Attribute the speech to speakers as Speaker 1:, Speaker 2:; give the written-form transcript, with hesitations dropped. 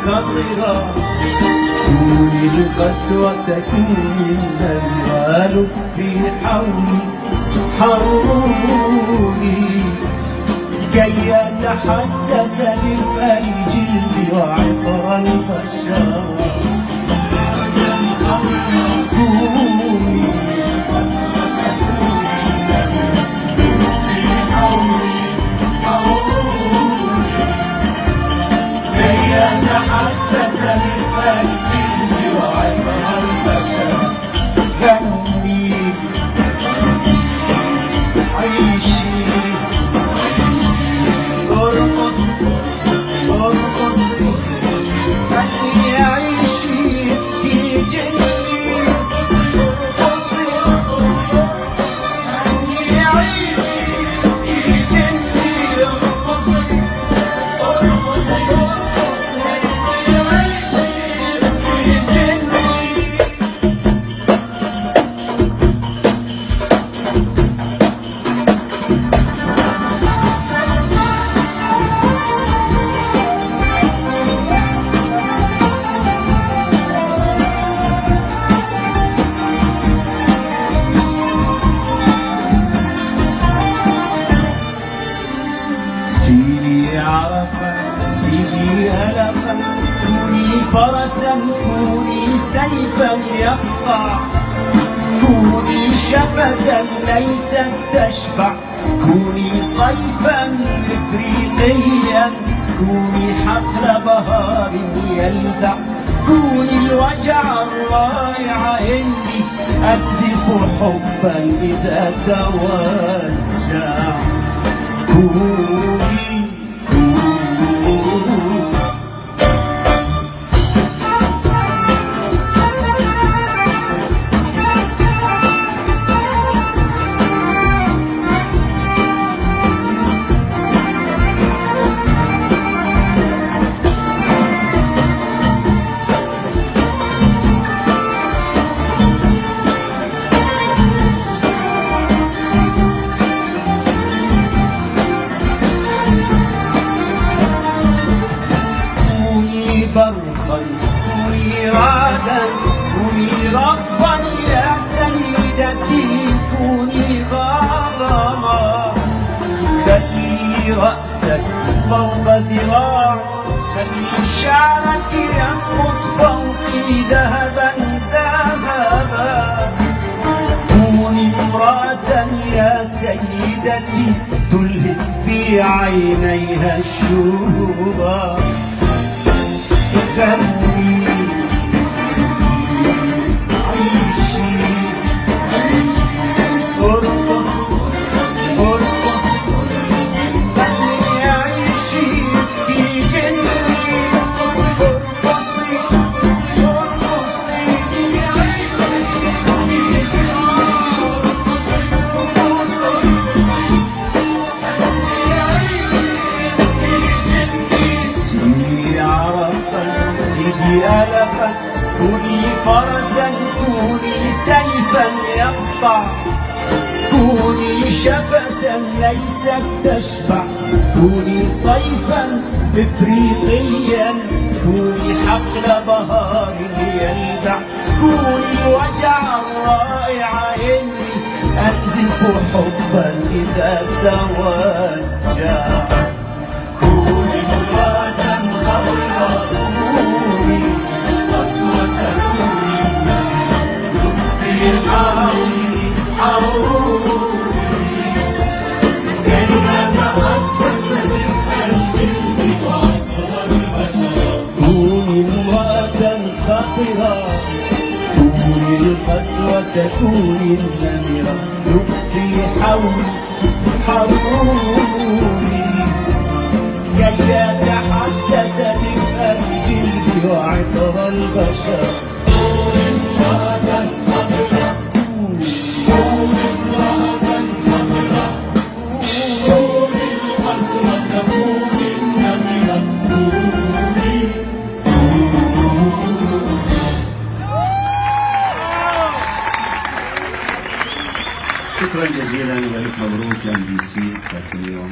Speaker 1: خطرة، كوني القسوة كوني النمرة، لفي حولي حولي جاية تحسس دفء الجلد وعطر البشر. كوني حسس للفرج وعبر البشر. غني عيشي ارقصي ارقصي، غني عيشي في جني، ارقصي غني عيشي في جني، ارقصي سيدي عرفة سيدي ألفا، كوني فرسا كوني سيفا يقطع، كوني شفة ليست تشبع، كوني صيفا إفريقيا، كوني حقل بهار يلدع، كوني الوجع الرائع إني أنزف حبا إذا توجع. كوني برقا كوني رعدا، كوني رفضا يا سيدتي، كوني غضبا، خلي رأسك فوق ذراع، خلي شعرك يسقط فوقي ذهبا ذهبا، كوني امرأة يا سيدتي تلهب في عينيها الشوبا. غني عيشي ارقصي ارقصي، غني عيشي في جني، ارقصي ارقصي سيدي عرفة سيدي ألفا، كوني فرسا كوني سيفا يقطع، كوني شفة ليست تشبع، كوني صيفا إفريقيا، كوني حقل بهار يلدع، كوني الوجع الرائع إني أنزف حبا إذا توجع. كوني امرأة خضراء، كوني قسوة كوني لفي حولي حولي كي أتحسس بالجلد وعطر البشر. كوني امرأة خضراء، كوني القسوة كوني النمرة، لفي حولي حولي كي يتحسس دفء الجلد وعطر البشر. كوني امرأة خضراء، كوني امرأة خضراء، كوني القسوة كوني النمرة، كوني. شكرا جزيلا والف مبروك يا MBC بلاتينيوم.